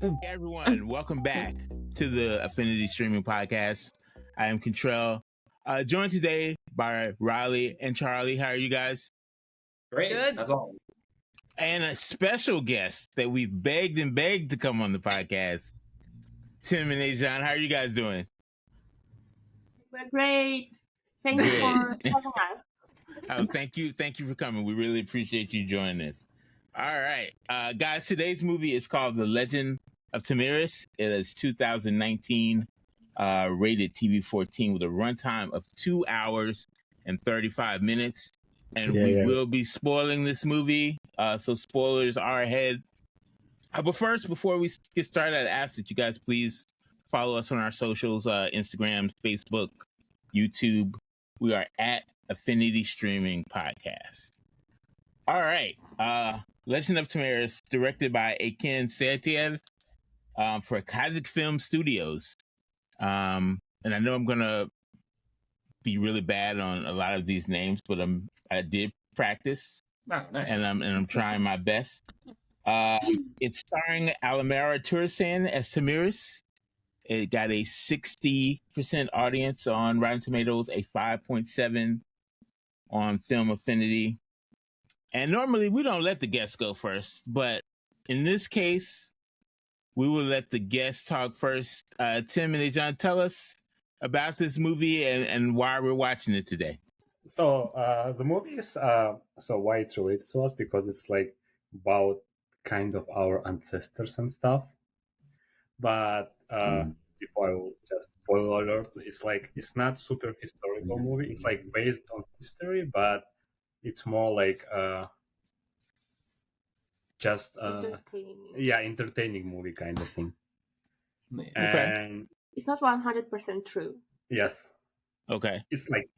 Hey everyone, welcome back to the Affinity Streaming Podcast. I am Contrell, joined today by Riley and Charlie. How are you guys? Great, Good. as always. And a special guest that we've begged and begged to come on the podcast, Tim and Aizhan. How are you guys doing? We're great. Thank you for having us. Oh, thank you for coming. We really appreciate you joining us. All right, guys. Today's movie is called The Legend of Tomiris. It is 2019, rated TV-14 with a runtime of 2 hours and 35 minutes. And we will be spoiling this movie, so spoilers are ahead. But first, before we get started, I'd ask that you guys please follow us on our socials, Instagram, Facebook, YouTube. We are at Affinity Streaming Podcast. All right. Legend of Tomiris, directed by Akin Saetiev for Kazakh Film Studios. And I know I'm going to be really bad on a lot of these names, but I did practice, Nice. and I'm trying my best. It's starring Alamara Tourisan as Tomiris. It got a 60% audience on Rotten Tomatoes, a 5.7 on Film Affinity. And normally we don't let the guests go first, but in this case, we will let the guests talk first. Tim and Aizhan, tell us about this movie and why we're watching it today. So the movie is so why it's related to us, because it's like about kind of our ancestors and stuff. But before I will just spoiler alert, it's not super historical movie. It's like based on history, but it's more like just entertaining movie kind of thing. Okay. And It's not 100% true. yes, Okay. it's like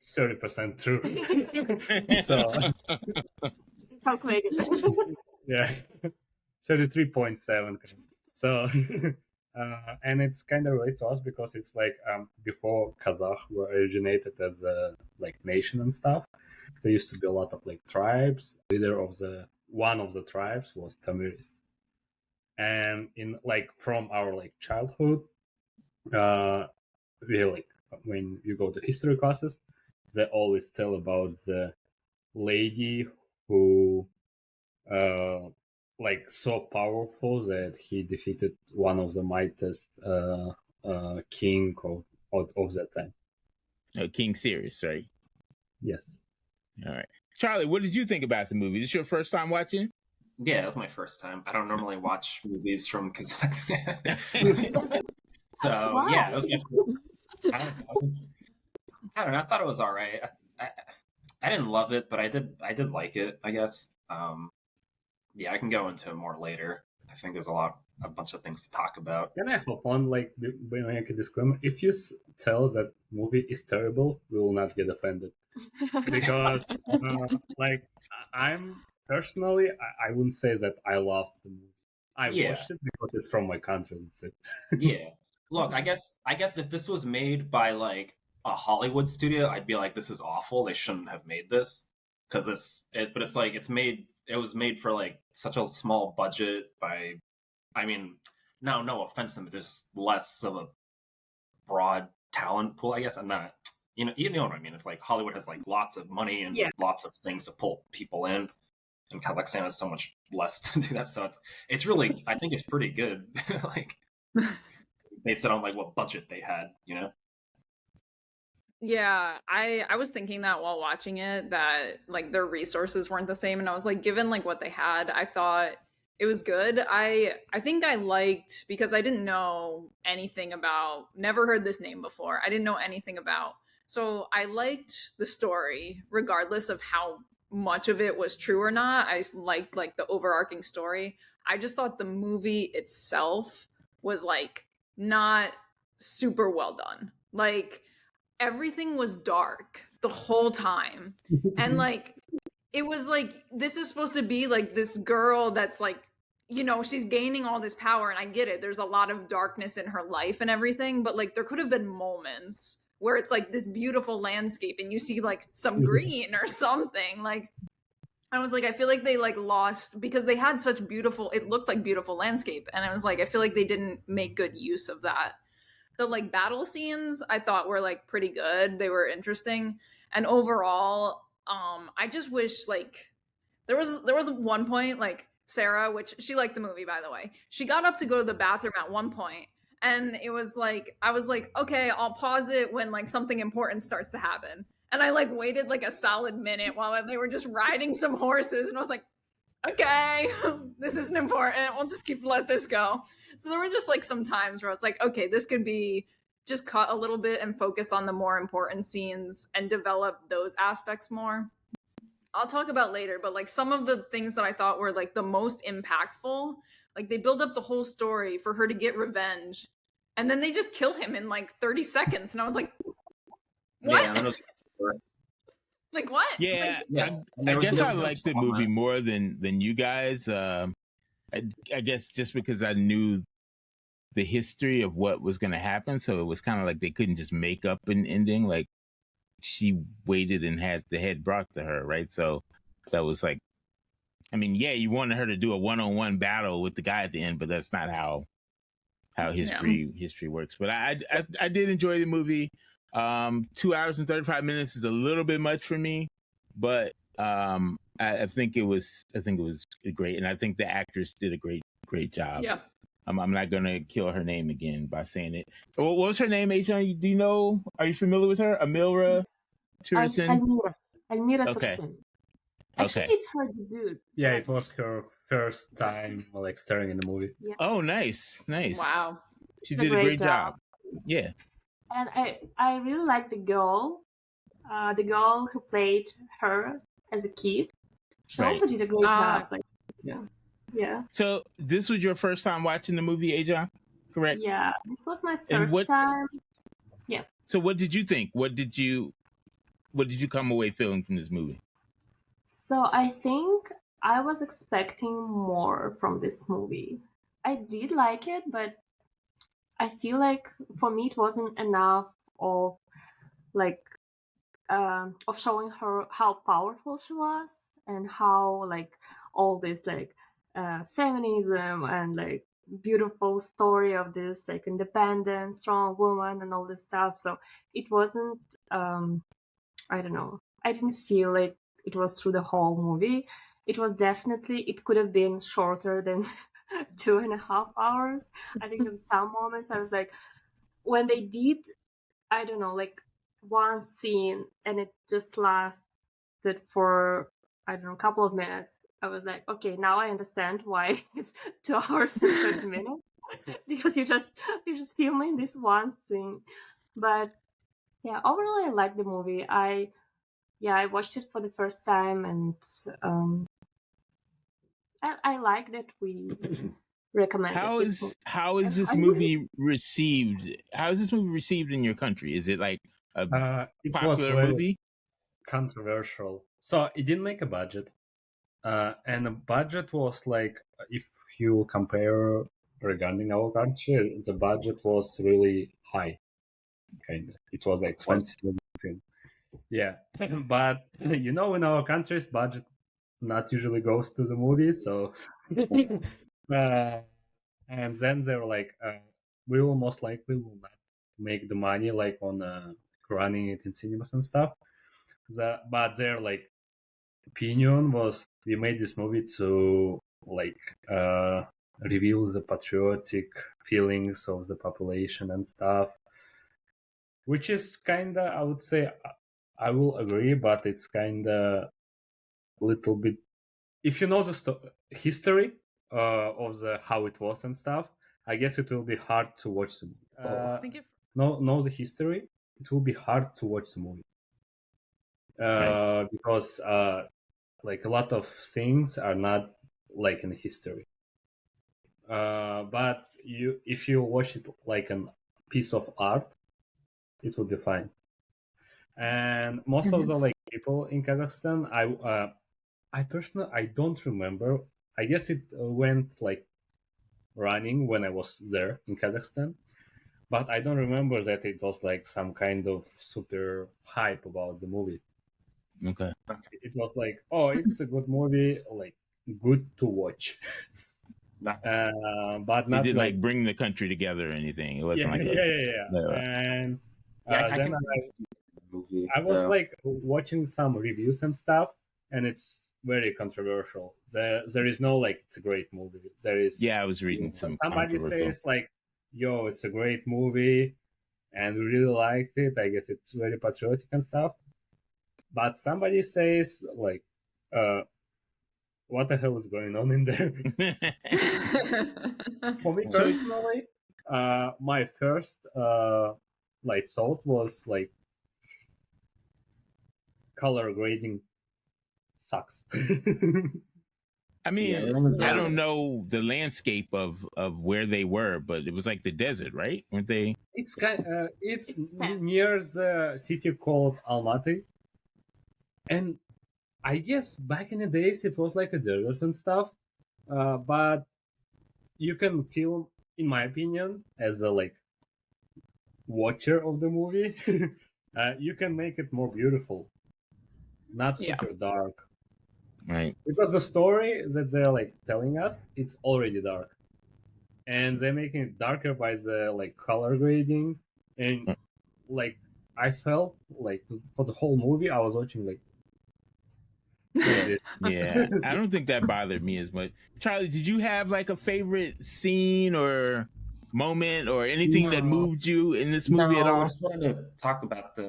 30% true. So Calculated. yeah, 33.7. So and it's kind of related to us because it's like before Kazakh were originated as a like nation and stuff. There used to be a lot of like tribes. One of the tribes was Tomiris. And in like from our like childhood, we like when you go to history classes, they always tell about the lady who like so powerful that he defeated one of the mightiest king of that time. King Sirius, right? Yes. All right. Charlie, what did you think about the movie? This your first time watching? Yeah, it was my first time. I don't normally watch movies from Kazakhstan. So, Why? yeah, it was my I don't know. I thought it was all right. I didn't love it, but I did like it, I guess. Yeah, I can go into it more later. I think there's a bunch of things to talk about. Can I hop on like when I make a disclaimer? If you tell that movie is terrible, we will not get offended. Because like I'm personally, I wouldn't say that I loved the movie. I watched it because it's from my country. That's it. Yeah. Look, I guess if this was made by like a Hollywood studio, I'd be like, this is awful. They shouldn't have made this. Because but it's like it was made for like such a small budget by, I mean, no offense to them, there's less of a broad talent pool, I guess. I'm not, you know what I mean? It's like Hollywood has like lots of money and lots of things to pull people in, and Kazakhstan has so much less to do that. So it's really, I think it's pretty good, like based on like what budget they had, you know. Yeah, I was thinking that while watching it, that like their resources weren't the same, and I was like, given like what they had, I thought it was good. I think I liked, because I didn't know anything about, never heard this name before. I didn't know anything about. So I liked the story regardless of how much of it was true or not. I liked like the overarching story. I just thought the movie itself was like not super well done. Like everything was dark the whole time. And like it was like, this is supposed to be like this girl that's like, you know, she's gaining all this power, and I get it, there's a lot of darkness in her life and everything, but like there could have been moments where it's like this beautiful landscape and you see like some green or something. Like I was like, I feel like they like lost because they had such beautiful, it looked like beautiful landscape. And I was like, I feel like they didn't make good use of that. The like battle scenes I thought were like pretty good. They were interesting. And overall, I just wish like there was one point like Sarah, which she liked the movie by the way. She got up to go to the bathroom at one point, and it was like I was like, okay, I'll pause it when like something important starts to happen. And I like waited like a solid minute while they were just riding some horses, and I was like, okay, this isn't important. We'll just let this go. So there were just like some times where I was like, okay, this could be just cut a little bit and focus on the more important scenes and develop those aspects more. I'll talk about later, but like some of the things that I thought were like the most impactful, like they build up the whole story for her to get revenge, and then they just kill him in like 30 seconds, and I was like, what? Yeah, like what? Yeah, like, I guess I liked the movie more than you guys. I guess just because I knew the history of what was going to happen, so it was kind of like they couldn't just make up an ending. Like she waited and had the head brought to her, right? So that was like, I mean, yeah, you wanted her to do a one-on-one battle with the guy at the end, but that's not how history works. But I did enjoy the movie. 2 hours and 35 minutes is a little bit much for me, but I think it was great, and I think the actress did a great job. Yeah. I'm not gonna kill her name again by saying it. What was her name, Aizhan? Do you know? Are you familiar with her? Amilra Tourison? Almira Okay. Tourison. Actually, Okay. it's her debut. Yeah, it was her first time like starring in the movie. Yeah. Oh, nice. Wow. She did a great job. Yeah. And I really like the girl who played her as a kid. She Right. also did a great job. Like, yeah. So this was your first time watching the movie, Aizhan? Correct? Yeah, this was my And first time. Yeah. So what did you think? What did you come away feeling from this movie? So I think I was expecting more from this movie. I did like it, but I feel like for me it wasn't enough of like of showing her how powerful she was and how like all this like feminism and like beautiful story of this like independent strong woman and all this stuff. So it wasn't I don't know, I didn't feel like it was through the whole movie. It was definitely, it could have been shorter than 2.5 hours. I think in some moments I was like, when they did, I don't know, like one scene and it just lasted for, I don't know, a couple of minutes. I was like, okay, now I understand why it's 2 hours and 30 minutes because you're just filming this one scene. But yeah, overall I like the movie. I watched it for the first time, and I like that we recommended. How is this movie received? How is this movie received in your country? Is it like a popular movie? Controversial. So it didn't make a budget, and the budget was like, if you compare regarding our country, the budget was really high. Kind of, it was expensive. Yeah, but you know, in our countries, budget not usually goes to the movie. So, and then they were like, we will most likely will not make the money like on running it in cinemas and stuff. But their like opinion was, we made this movie to like reveal the patriotic feelings of the population and stuff, which is kinda, I would say, I will agree, but it's kinda little bit, if you know the history of the how it was and stuff, I guess it will be hard to watch the movie. Know the history, it will be hard to watch the movie. Because like a lot of things are not like in history. But if you watch it like a piece of art, it will be fine. And most of the like people in Kazakhstan, I personally, I don't remember. I guess it went like running when I was there in Kazakhstan, but I don't remember that it was like some kind of super hype about the movie. Okay. It was like, oh, it's a good movie, like good to watch, Nah. but It not didn't like like bring the country together or anything. It wasn't yeah, like a. yeah. And Yeah, I then can see the movie. I was though. like watching some reviews and stuff, and it's very controversial. There is no like it's a great movie. There is Yeah, I was reading some somebody controversial. says like, yo, it's a great movie, and we really liked it. I guess it's very patriotic and stuff. But somebody says like, what the hell is going on in there? For me So- personally, my first like thought was like color grading sucks. I mean, Yeah, that was I really- don't know the landscape of where they were, but it was like the desert, right? Weren't they? it's It's steppe. near the city called Almaty, and I guess back in the days it was like a desert and stuff, but you can feel, in my opinion, as a like watcher of the movie, you can make it more beautiful, not Yeah. super dark. Right. Because the story that they're like telling us, it's already dark, and they're making it darker by the like color grading, and like I felt like for the whole movie I was watching like this. Yeah, I don't think that bothered me as much. Charlie, did you have like a favorite scene or moment or anything that No. moved you in this movie at No, I all? just wanted to talk about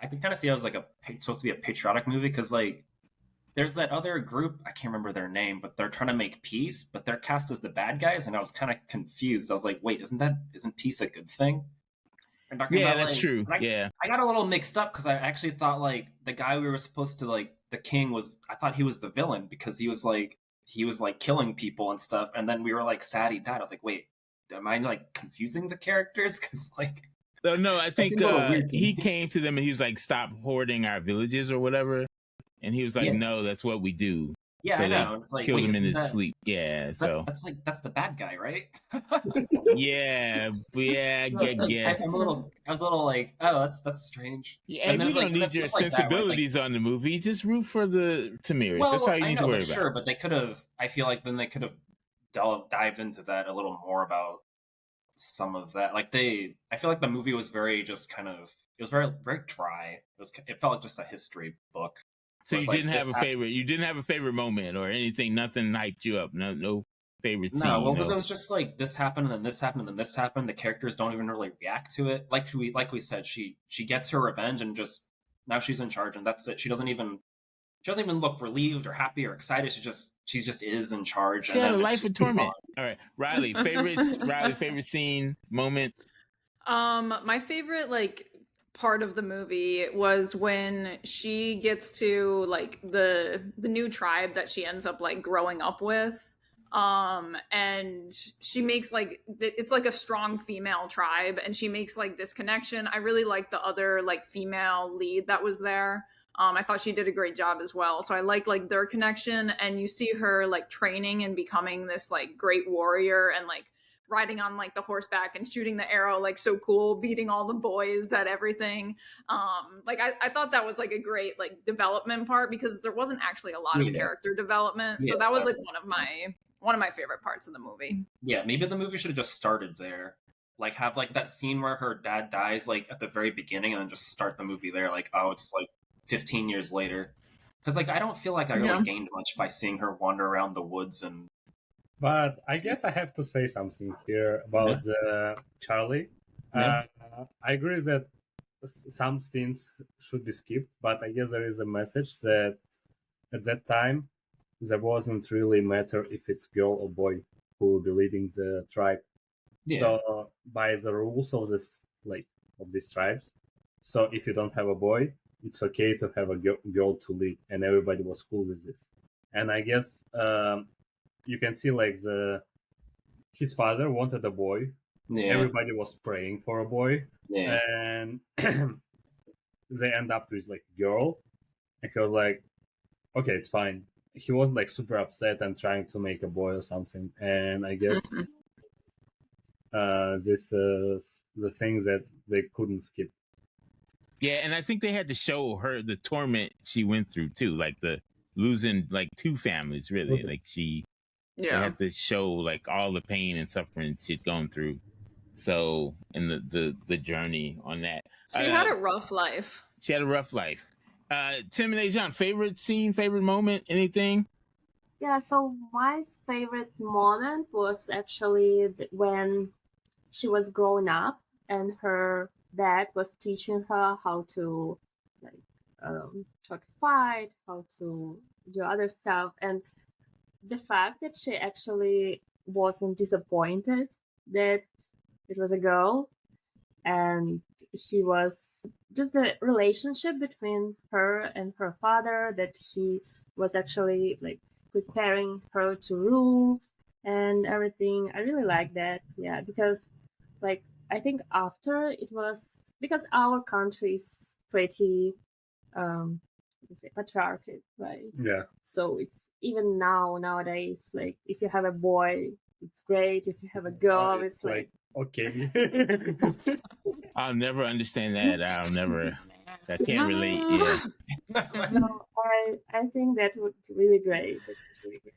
I can kind of see it was like supposed to be a patriotic movie because like there's that other group I can't remember their name, but they're trying to make peace, but they're cast as the bad guys, and I was kind of confused. I was like, wait, isn't peace a good thing? They're talking Yeah, about, that's like- true. and Yeah. I got a little mixed up because I actually thought like the guy we were supposed to like the king was. I thought he was the villain because he was like killing people and stuff, and then we were like sad he died. I was like, wait, am I like confusing the characters? Because like. No, I think seemed a little weird to he me. came to them and he was like, "Stop hoarding our villages" or whatever. And he was like, Yeah. "No, that's what we do." Yeah, So I they know. It's like Killed wait, him in isn't his that- sleep. Yeah. So that's the bad guy, right? yeah, I guess. I was a little like, oh, that's strange. Yeah, And we there's, like, don't need that's your stuff like that, right? Like- sensibilities on the movie. Just root for the Tomiris. That's all you I need know, to worry but about. sure, but they could have. I feel like then they could have dived into that a little more about some of that. Like I feel like the movie was very just kind of. It was very very dry. It felt like just a history book. So It you was like, didn't this have a happened- favorite. You didn't have a favorite moment or anything. Nothing hyped you up. No favorite scene. No, well, no. it was just like this happened, and then this happened, and then this happened. The characters don't even really react to it. Like we said, she gets her revenge, and just now she's in charge, and that's it. She doesn't even look relieved or happy or excited. She just is in charge. She and had a then life it's of just gone. torment. All right, Riley, favorite scene, moment. My favorite like part of the movie was when she gets to like the new tribe that she ends up like growing up with, and she makes like it's like a strong female tribe, and she makes like this connection. I really like the other like female lead that was there. I thought she did a great job as well. So I like their connection, and you see her like training and becoming this like great warrior, and like riding on like the horseback and shooting the arrow, like so cool, beating all the boys at everything. Like I thought that was like a great like development part because there wasn't actually a lot of Yeah. character development. So Yeah, that was like one of my favorite parts of the movie. Yeah, maybe the movie should have just started there. Like have like that scene where her dad dies like at the very beginning, and then just start the movie there. Like, oh, it's like 15 years later. Because like I don't feel like I really Yeah. gained much by seeing her wander around the woods and. But I guess I have to say something here about Charlie. Yeah. I agree that some scenes should be skipped, but I guess there is a message that at that time there wasn't really matter if it's girl or boy who will be leading the tribe. Yeah. So by the rules of this of these tribes, so if you don't have a boy, it's okay to have a girl to lead, and everybody was cool with this. And I guess you can see like his father wanted a boy. yeah. Everybody was praying for a boy, Yeah. and they end up with like girl, and he was like, okay, it's fine. He wasn't like super upset and trying to make a boy or something. And I guess this is the thing that they couldn't skip. Yeah, and I think they had to show her the torment she went through too, like the losing like two families really. Okay. Like they Yeah. had to show like all the pain and suffering she'd gone through. So and the journey on that. She had a rough life. She had a rough life. Tim and Aizhan, favorite scene, favorite moment, anything? Yeah, so my favorite moment was actually when she was growing up and her dad was teaching her how to like how to fight, how to do other stuff, and the fact that she actually wasn't disappointed that it was a girl, and he was just the relationship between her and her father, that he was actually like preparing her to rule and everything. I really like that. Yeah, because like I think after it was, because our country is pretty patriarchal, right? Yeah. So it's even nowadays, like if you have a boy, it's great. If you have a girl, it's like okay. I'll never understand that. I can't relate. Yeah. no, I think that would be really great. That's really great.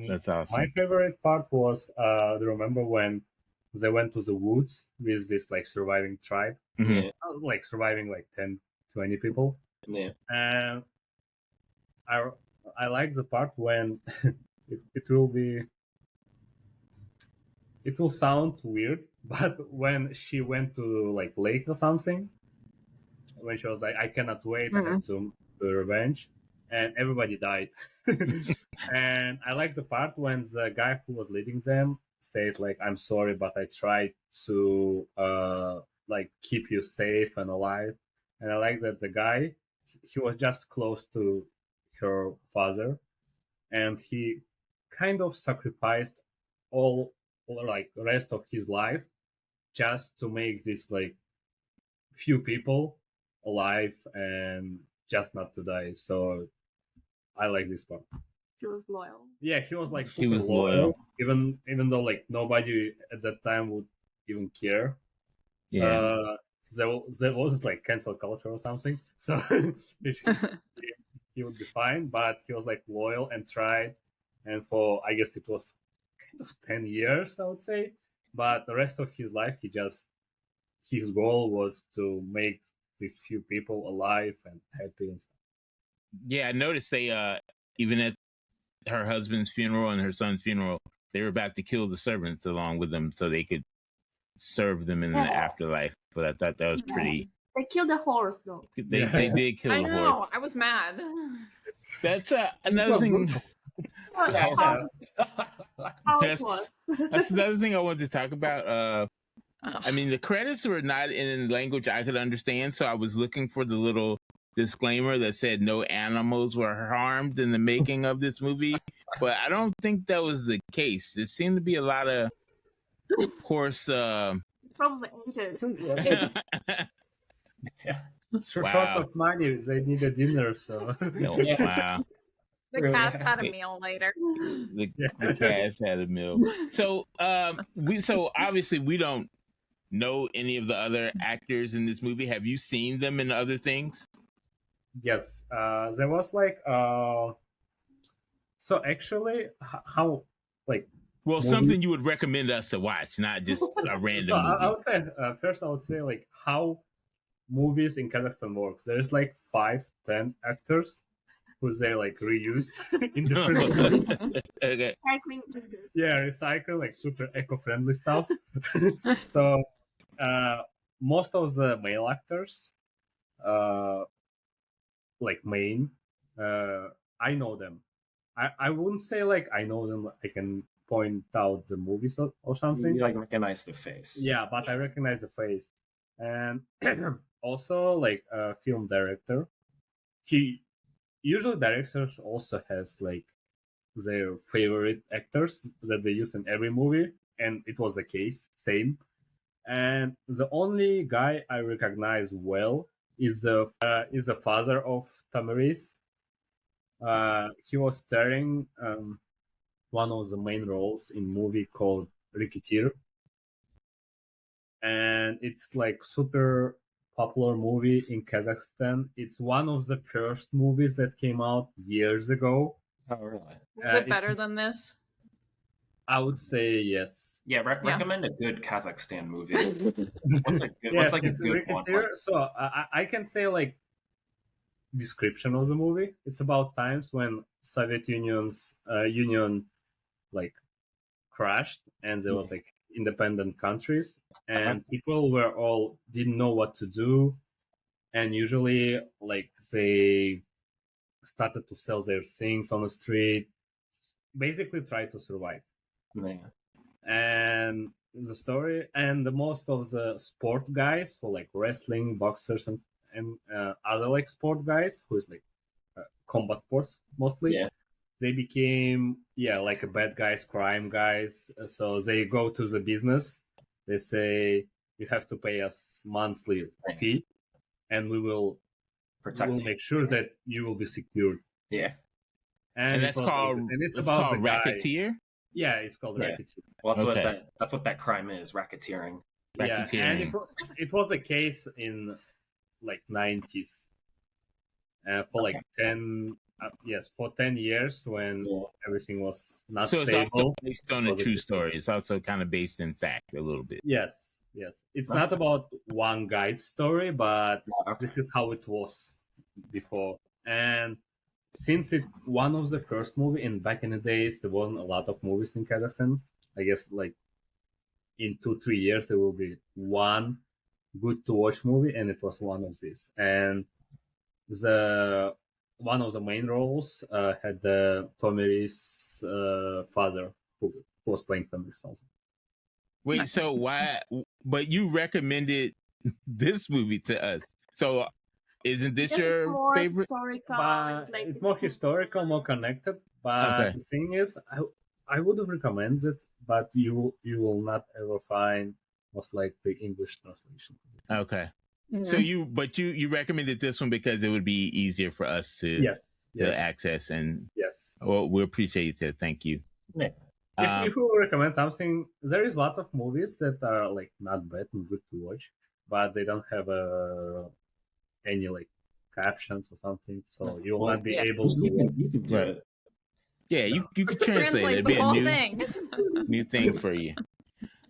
That's awesome. My favorite part was remember when they went to the woods with this like surviving tribe, Mhm. like surviving like 10, 20 people. Yeah. And I like the part when it will sound weird, but when she went to like lake or something, when she was like, I cannot wait, I have to revenge, and everybody died. And I like the part when the guy who was leading them said like, I'm sorry, but I tried to like keep you safe and alive. And I like that the guy, he was just close to her father, and he kind of sacrificed all like rest of his life just to make this like few people alive and just not to die. So I like this part. He was loyal. Yeah, he was like He super was loyal, loyal. even though like nobody at that time would even care. Yeah. There wasn't like cancel culture or something, so he would be fine. But he was like loyal and tried, and for I guess it was kind of 10 years, I would say. But the rest of his life, his goal was to make these few people alive and happy and stuff. Yeah, I noticed they even at her husband's funeral and her son's funeral, they were about to kill the servants along with them so they could serve them in the afterlife. But I thought that was pretty. They killed the horse though. They did kill I the know. horse. I was mad. That's another thing. How it was. That's another thing I wanted to talk about. I mean, the credits were not in language I could understand, so I was looking for the little disclaimer that said no animals were harmed in the making of this movie, but I don't think that was the case. There seemed to be a lot of horse. Probably ate it. Short of money, they need a dinner, so Wow. The cast had a meal later. The cast had a meal. So so obviously we don't know any of the other actors in this movie. Have you seen them in other things? Yes, there was like so actually how like something you would recommend us to watch, not just a random movie. I would say first I would say like how movies in Kazakhstan works. There's like 5-10 actors who they like reuse in different movies. Okay. Recycling. Yeah, recycle like super eco-friendly stuff. So most of the male actors like main I know them. I wouldn't say like I know them, I can point out the movies or something. You like recognize the face. Yeah, but I recognize the face. And also like a film director, he usually directors also has like their favorite actors that they use in every movie, and it was the case same. And the only guy I recognize well is the father of Tomiris. He was starring one of the main roles in movie called Rikitir, and it's like super popular movie in Kazakhstan. It's one of the first movies that came out years ago. Oh, really? Was it better than this? I would say yes. Yeah, recommend a good Kazakhstan movie. What's a good, what's like a it's good one? Ricketeer. So I can say like description of the movie. It's about times when Soviet Union like crashed and there was like independent countries and people were all didn't know what to do, and usually like they started to sell their things on the street, basically try to survive. Yeah. And the story and the most of the sport guys who like wrestling, boxers, and other like sport guys who is like combat sports mostly, they became like a bad guys, crime guys. So they go to the business, they say you have to pay us monthly fee and we will make sure that you will be secured. And that's called it's called racketeer. Yeah, it's called racketeer. Well, that's what that crime is, racketeering. Yeah, and it was a case in like 90s for like 10 years when everything was not stable. So it's also based on a true story. It's also kind of based in fact a little bit. Yes. It's not about one guy's story, but this is how it was before. And since it's one of the first movie, and back in the days there wasn't a lot of movies in Kazakhstan, I guess like in 2-3 years there will be one good to watch movie, and it was one of these. And the one of the main roles had the Tomiris father who was playing Tomiris also. Wait, so why? But you recommended this movie to us. So isn't this your favorite? It's more historical, more connected. But the thing is, I would have recommended it, but you will not ever find most likely English translation. Okay. Mm-hmm. So you recommended this one because it would be easier for us to access, and well, we appreciate it. Thank you. Yeah. If we recommend something, there is a lot of movies that are like not bad and good to watch, but they don't have any like captions or something, so you will not be able to. You can do it. Yeah, you could translate it. It'd be a new thing for you.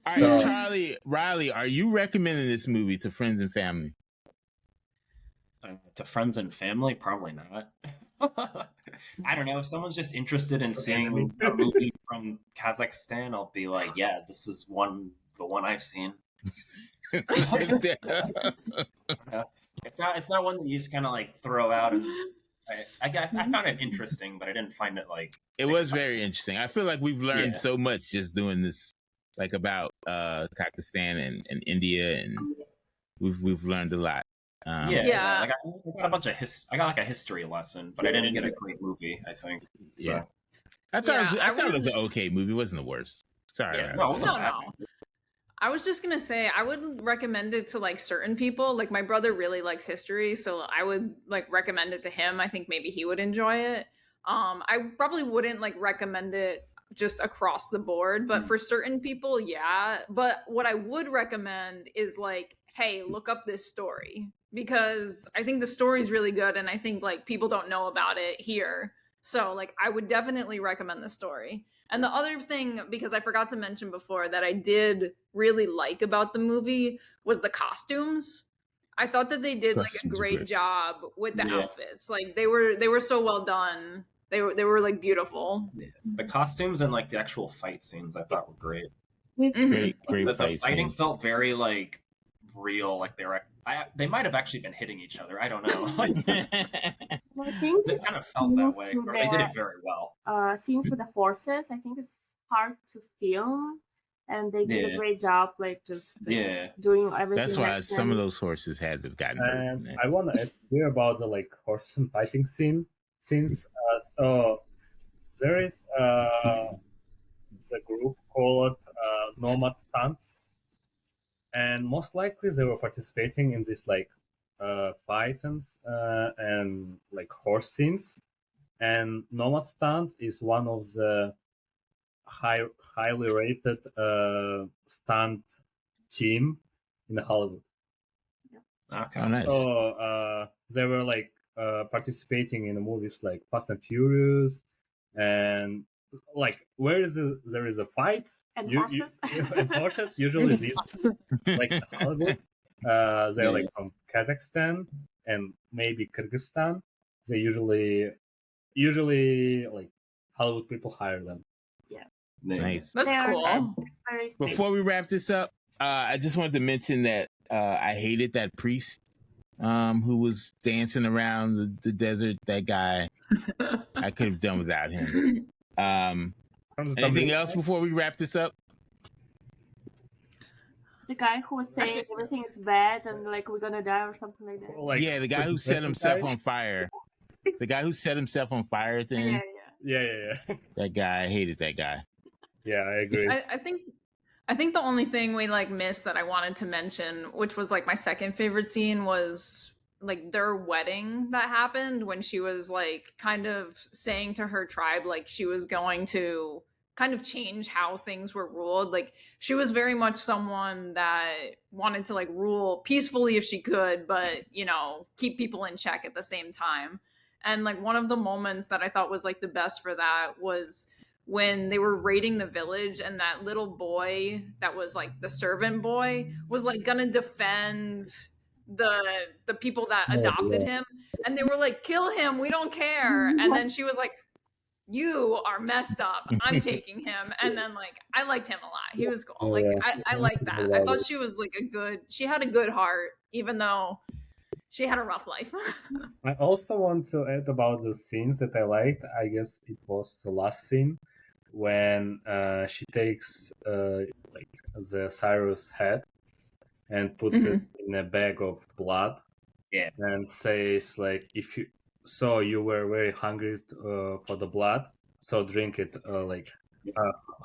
All right, Riley, are you recommending this movie to friends and family? To friends and family, probably not. I don't know. If someone's just interested in seeing a movie from Kazakhstan, I'll be like, yeah, this is the one I've seen. It's not one that you just kind of like throw out. And I found it interesting, but I didn't find it like. It was very interesting. I feel like we've learned so much just doing this, like about Kazakhstan and India, and we've learned a lot. Like I got a bunch of I got like a history lesson, but I didn't get a great movie, I think. So. Yeah, I thought it was an okay movie. It wasn't the worst. Sorry. No. I was just gonna say I would recommend it to like certain people. Like my brother really likes history, so I would like recommend it to him. I think maybe he would enjoy it. I probably wouldn't like recommend it just across the board, but for certain people, yeah. But what I would recommend is like, hey, look up this story, because I think the story is really good, and I think like people don't know about it here. So like I would definitely recommend the story. And the other thing, because I forgot to mention before, that I did really like about the movie was the costumes. I thought that they did like a great job with the outfits. Like they were so well done. They were like beautiful. Yeah. The costumes and like the actual fight scenes I thought were great. Great the fighting felt very like real. Like they might have actually been hitting each other. I don't know. Well, I think this kind of felt that way. Or they did it very well. Scenes with the horses, I think it's hard to film, and they did a great job, like just doing everything. That's why some of those horses had to have gotten hurt. I want to hear about the like horse and fighting scenes. So there is the group called Nomad Stunts, and most likely they were participating in this like fights and like horse scenes. And Nomad Stunts is one of the highly rated stunt team in Hollywood. Okay. Oh, nice. So they were like participating in movies like Fast and Furious, and like there is a fight And you- horses. and horses usually these, like in Hollywood, they're like from Kazakhstan and maybe Kyrgyzstan. They usually like Hollywood people hire them. Nice. That's They're cool. very Before we wrap this up, I just wanted to mention that I hated that priest who was dancing around the desert. That guy, I could have done without him. Anything else before we wrap this up? The guy who was saying everything is bad and like we're gonna die or something like that. Like, Yeah, the guy who set himself on fire. The guy who set himself on fire at the end. Yeah. That guy, I hated that guy. Yeah, I agree. I think the only thing we like missed that I wanted to mention, which was like my second favorite scene, was like their wedding that happened when she was like kind of saying to her tribe like she was going to kind of change how things were ruled. Like she was very much someone that wanted to like rule peacefully if she could, but you know, keep people in check at the same time. And like one of the moments that I thought was like the best for that was when they were raiding the village and that little boy that was like the servant boy was like gonna defend the people that adopted him, and they were like, kill him, we don't care. And then she was like, you are messed up, I'm taking him. And then like I liked him a lot, he was cool. Like I like that. I thought she was like she had a good heart even though she had a rough life. I also want to add about the scenes that I liked. I guess it was the last scene when she takes like the Cyrus head and puts it in a bag of blood. Yeah. And says like, if you were very hungry for the blood, so drink it like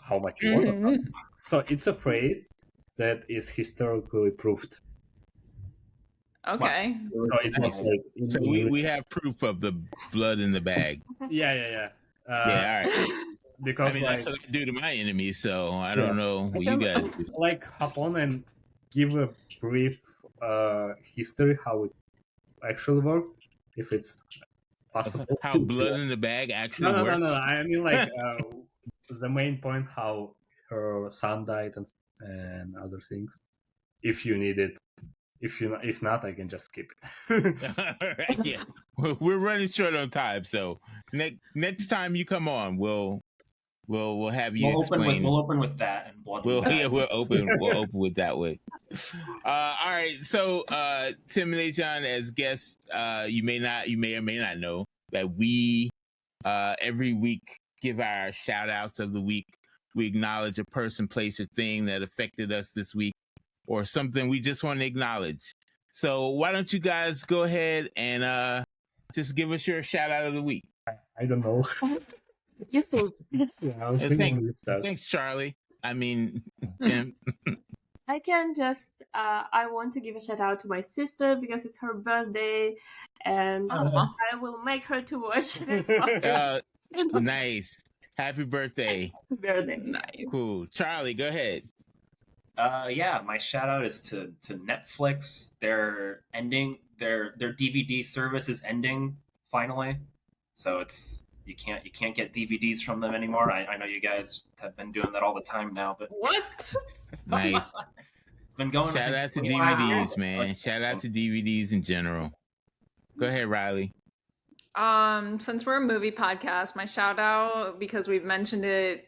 how much you want or something. So it's a phrase that is historically proved. Okay. So it was like So we have proof of the blood in the bag. Yeah. Yeah, all right. Because I mean, like, that's what I do to my enemies, so I don't know what you guys do. like hop on and give a brief history how it actually worked, if it's possible. How blood in the bag actually works. No. I mean like the main point how her son died and other things. If you need it, if not, I can just skip it. All right, yeah, we're running short on time, so next time you come on, we'll have you explain. We'll open with that and blood. We'll open with that way. All right, so Tim and Aizhan as guests, you may or may not know that we every week give our shout outs of the week. We acknowledge a person, place, or thing that affected us this week, or something we just want to acknowledge. So why don't you guys go ahead and just give us your shout out of the week? I don't know. You think? Yeah, I was thinking this stuff. Thanks, Charlie. I mean, Tim. I can just I want to give a shout out to my sister because it's her birthday, and I will make her to watch this podcast. Nice. Happy birthday. Birthday. Nice. Cool. Charlie, go ahead. Yeah, my shout out is to Netflix. They're ending their DVD service is ending finally, so it's you can't get DVDs from them anymore. I know you guys have been doing that all the time now, but What? Nice. Been going. Shout out to DVDs, man. Shout out to DVDs in general. Go ahead, Riley. Since we're a movie podcast, my shout out, because we've mentioned it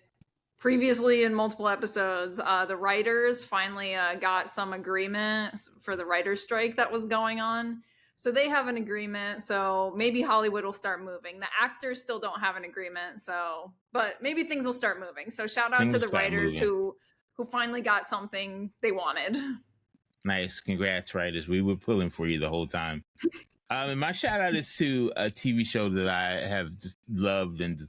previously in multiple episodes, the writers finally got some agreement for the writer's strike that was going on. So they have an agreement, so maybe Hollywood will start moving. The actors still don't have an agreement, so but maybe things will start moving. So shout out to the writers who finally got something they wanted. Nice. Congrats, writers. We were pulling for you the whole time. And my shout out is to a TV show that I have just loved, and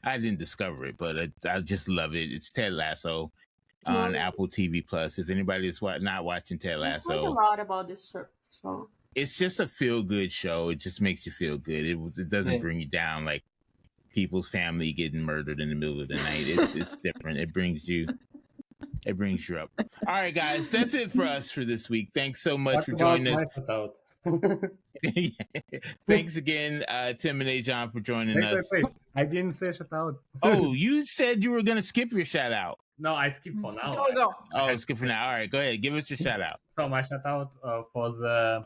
I didn't discover it, but I just love it. It's Ted Lasso on Apple TV Plus. If anybody is not watching Ted Lasso, I've heard a lot about this show. It's just a feel good show. It just makes you feel good. It doesn't bring you down like people's family getting murdered in the middle of the night. It's different. It brings you it brings you up. All right, guys, that's it for us for this week. Thanks so much What for about joining us. my shout-out? Thanks again, Tim and Aizhan, for joining us. Wait. I didn't say shout-out. Oh, you said you were going to skip your shout out. No, I skipped for now. Go. Oh, skip for now. All right, go ahead. Give us your shout out. So my shout-out for the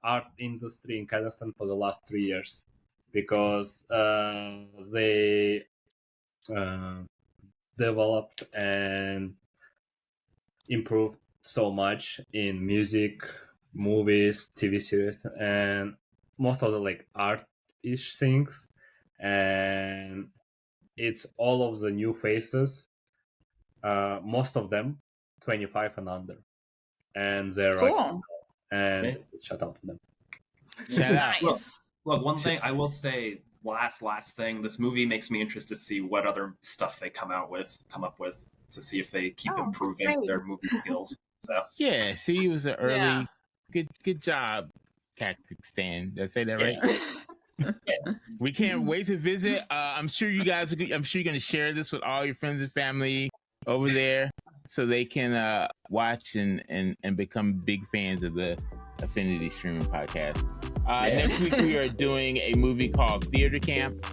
art industry in Kazakhstan for the last 3 years, because they developed and improved so much in music, movies, TV series, and most of the like art-ish things. And it's all of the new faces, most of them 25 and under, and they're Cool. and shout out to them. Shout out. Nice. Look, one thing I will say, last thing, this movie makes me interested to see what other stuff they come up with, to see if they keep improving great. their movie skills. So Yeah, see, it was an early. Yeah. Good job, Kazakhstan. Did I say that right? Yeah. We can't wait to visit. I'm sure you guys. I'm sure you're going to share this with all your friends and family over there, so they can watch and become big fans of the Affinity Streaming Podcast. Next week we are doing a movie called Theater Camp.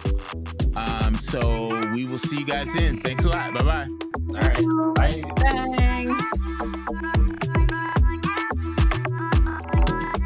So we will see you guys then. Thanks a lot. Bye bye. all right, bye. Thanks.